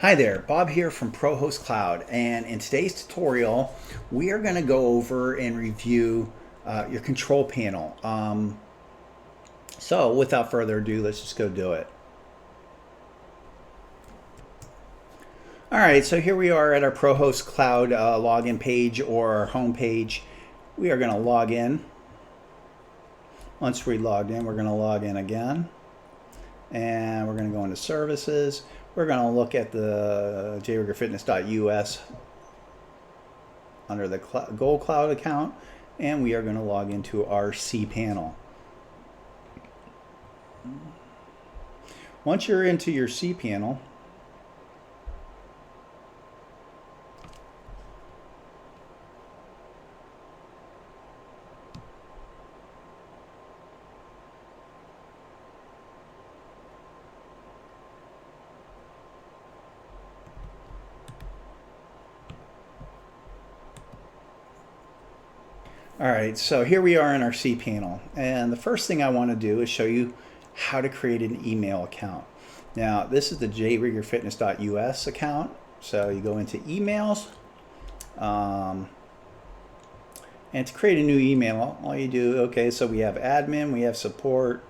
Hi there, Bob here from Prohostcloud, and in today's tutorial we are going to go over and review your control panel. So without further ado, let's just go do it. Alright, so here we are at our Prohostcloud login page or our home page. We are going to log in. Once we logged in, we're going to log in again, and we're going to go into services. We're going to look at the jriggerfitness.us under the Gold Cloud account, and we are going to log into our cPanel. Once you're into your cPanel, all right, so here we are in our cPanel, and the first thing I want to do is show you how to create an email account. Now, this is the jriggerfitness.us account, so you go into emails, and to create a new email, all you do, okay, so we have admin, we have support,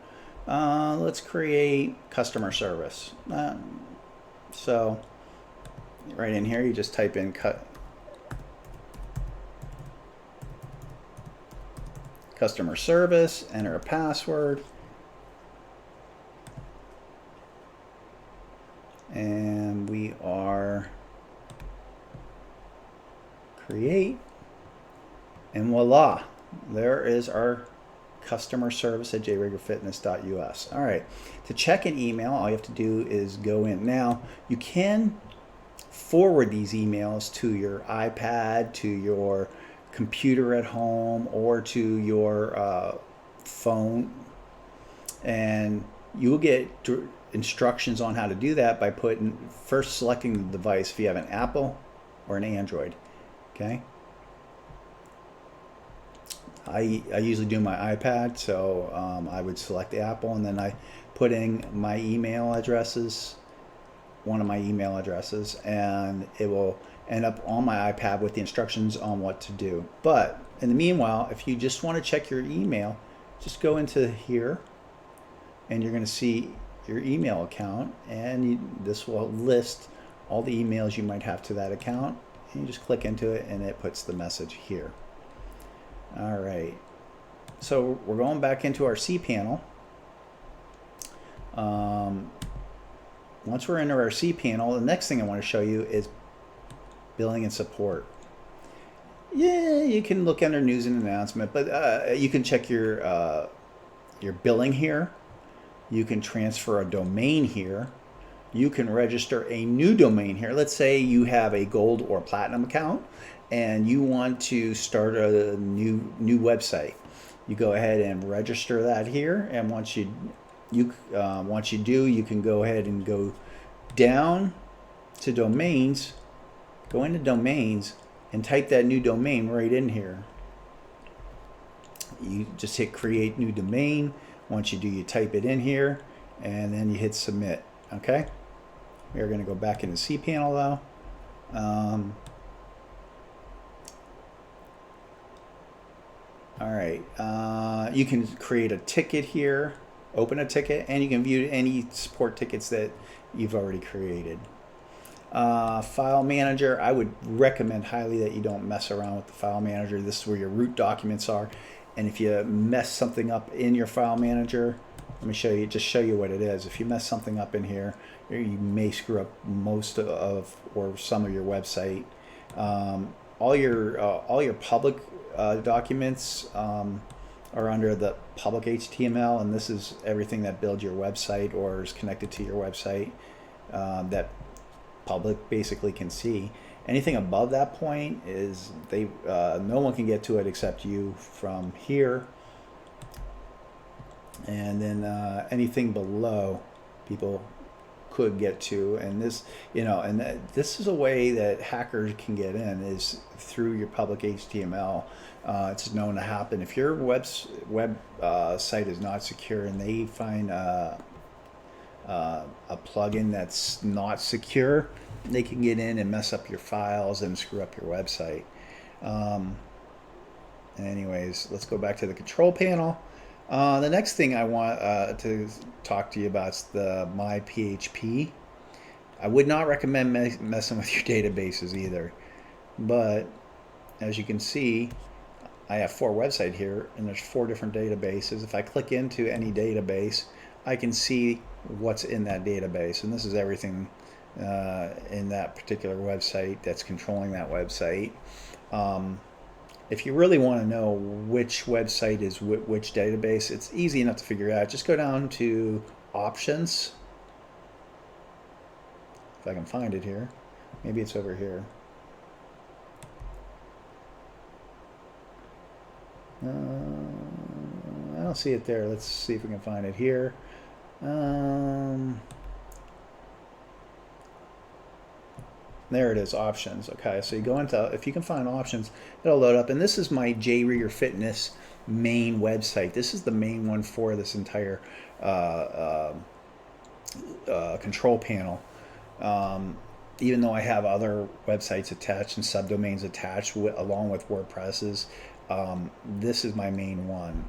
let's create customer service. So right in here, you just type in customer service, enter a password, and we are create, and voila, there is our customer service at jriggerfitness.us. All right, to check an email, all you have to do is go in. Now, you can forward these emails to your iPad, to your computer at home, or to your phone, and you will get instructions on how to do that by first selecting the device, if you have an Apple or an Android. Okay, I usually do my iPad, so I would select the Apple, and then I put in my email addresses, one of my email addresses, and it will end up on my iPad with the instructions on what to do. But in the meanwhile, if you just want to check your email, just go into here, and you're going to see your email account, and this will list all the emails you might have to that account, and you just click into it, and it puts the message here. All right, so we're going back into our cPanel. Once we're into our cPanel, the next thing I want to show you is billing and support. Yeah, you can look under news and announcement, but you can check your billing here. You can transfer a domain here. You can register a new domain here. Let's say you have a gold or platinum account and you want to start a new website. You go ahead and register that here, and once you do, you can go ahead and go down to domains, go into domains, and type that new domain right in here. You just hit create new domain. Once you do, you type it in here, and then you hit submit. Okay, we are going to go back into cPanel though. All right, you can create a ticket here, open a ticket, and you can view any support tickets that you've already created. File manager, I would recommend highly that you don't mess around with the file manager. This is where your root documents are, and if you mess something up in your file manager, let me show you what it is. If you mess something up in here, you may screw up most of or some of your website. All your public documents are under the public HTML, and this is everything that builds your website or is connected to your website that public basically can see. Anything above that point is no one can get to it except you from here, and then anything below people could get to, and this this is a way that hackers can get in, is through your public HTML. It's known to happen if your web site is not secure, and they find a plugin that's not secure, they can get in and mess up your files and screw up your website. Anyways, let's go back to the control panel. The next thing I want to talk to you about is the My PHP. I would not recommend messing with your databases either, but as you can see, I have 4 websites here, and there's 4 different databases. If I click into any database, I can see what's in that database, and this is everything in that particular website that's controlling that website. If you really want to know which website is which database, it's easy enough to figure out. Just go down to Options. If I can find it here. Maybe it's over here. I don't see it there. Let's see if we can find it here. There it is, Options. Okay, so you go into, if you can find Options, it'll load up. And this is my JRigger Fitness main website. This is the main one for this entire control panel. Even though I have other websites attached and subdomains attached along with WordPresses, this is my main one.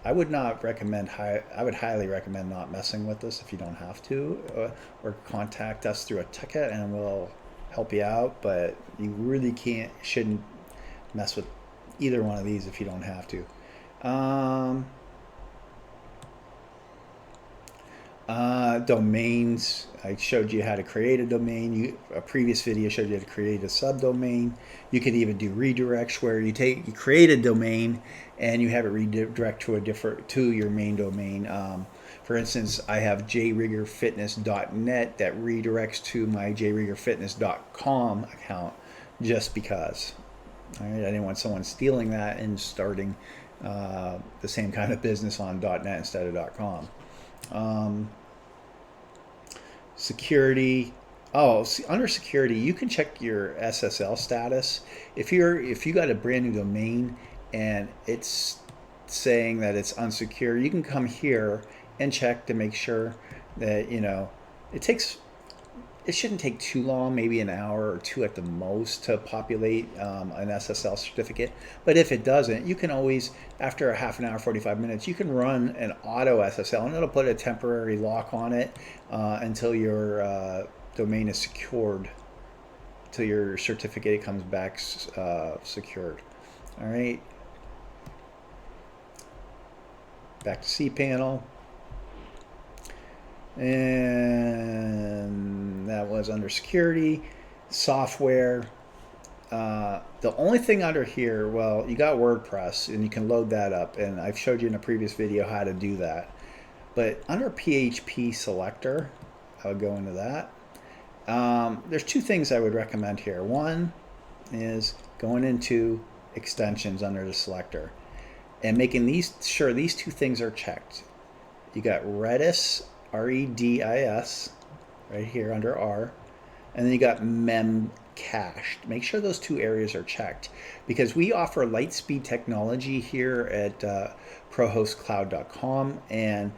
I would not recommend, I would highly recommend not messing with this if you don't have to, or contact us through a ticket and we'll help you out, but you really shouldn't mess with either one of these if you don't have to. Domains, I showed you how to create a domain. A previous video showed you how to create a subdomain. You could even do redirects where you create a domain and you have it redirect to your main domain. For instance, I have jriggerfitness.net that redirects to my jriggerfitness.com account just because. All right, I didn't want someone stealing that and starting the same kind of business on .net instead of .com. Security. Oh, see, under security, you can check your SSL status. If you got a brand new domain and it's saying that it's unsecure, you can come here and check to make sure that it shouldn't take too long, maybe an hour or 2 at the most to populate an SSL certificate. But if it doesn't, you can always, after a half an hour, 45 minutes, you can run an auto SSL and it'll put a temporary lock on it until your domain is secured, till your certificate comes back secured. All right. Back to cPanel. And that was under security. Software. The only thing under here, well, you got WordPress and you can load that up, and I've showed you in a previous video how to do that. But under PHP selector, I would go into that. There's 2 things I would recommend here. One is going into extensions under the selector and making sure these 2 things are checked. You got Redis, REDIS, right here under R, and then you got memcached. Make sure those 2 areas are checked because we offer Lightspeed technology here at prohostcloud.com, and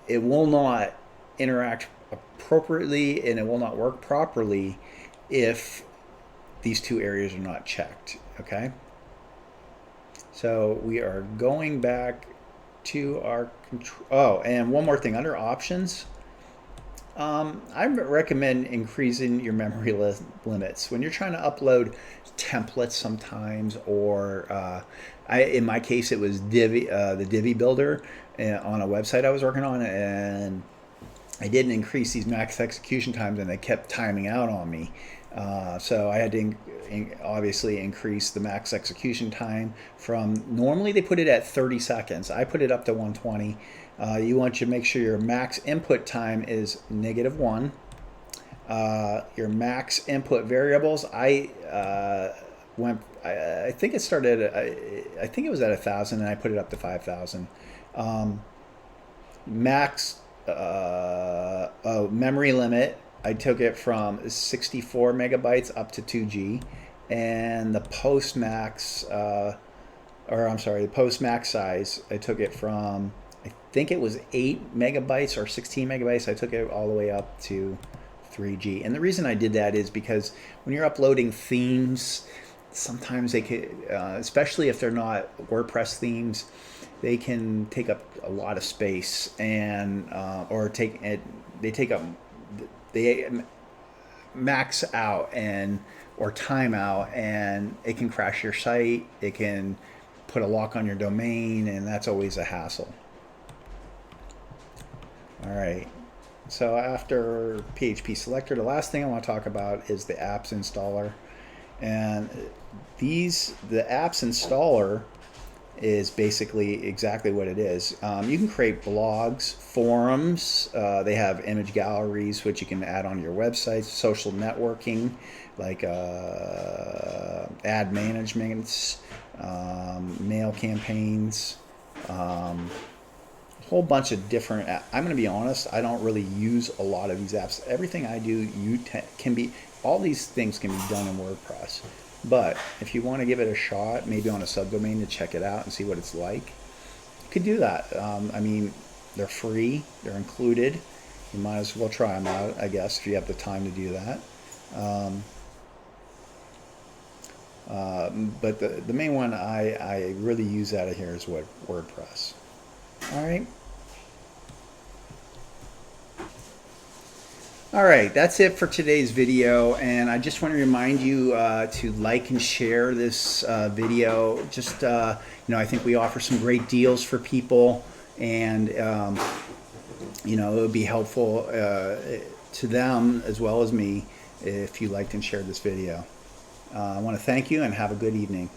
it will not interact appropriately and it will not work properly if these 2 areas are not checked. Okay, so we are going back to our control. Oh, and one more thing under options, I recommend increasing your memory limits when you're trying to upload templates sometimes, or in my case it was the Divi builder on a website I was working on, and I didn't increase these max execution times and they kept timing out on me. So I had to obviously increase the max execution time from, normally they put it at 30 seconds. I put it up to 120. You want to make sure your max input time is -1. Your max input variables, I think it started, I think it was at 1,000 and I put it up to 5,000. Max memory limit, I took it from 64 megabytes up to 2G, and the post max, the post max size, I took it from, I think it was 8 megabytes or 16 megabytes. I took it all the way up to 3G. And the reason I did that is because when you're uploading themes, sometimes they can, especially if they're not WordPress themes, they can take up a lot of space, and they max out or time out, and it can crash your site. It can put a lock on your domain, and that's always a hassle. All right. So after PHP selector, the last thing I want to talk about is the apps installer. And the apps installer is basically exactly what it is. You can create blogs, forums. They have image galleries, which you can add on your website, social networking, like ad managements, mail campaigns, a whole bunch of different apps. I'm going to be honest, I don't really use a lot of these apps. Everything I do, all these things can be done in WordPress. But if you want to give it a shot, maybe on a subdomain to check it out and see what it's like, you could do that. I mean, they're free, they're included. You might as well try them out, I guess, if you have the time to do that. But the main one I really use out of here is WordPress. All right. All right, that's it for today's video, and I just want to remind you to like and share this video. Just I think we offer some great deals for people, and it would be helpful to them as well as me if you liked and shared this video. I want to thank you and have a good evening.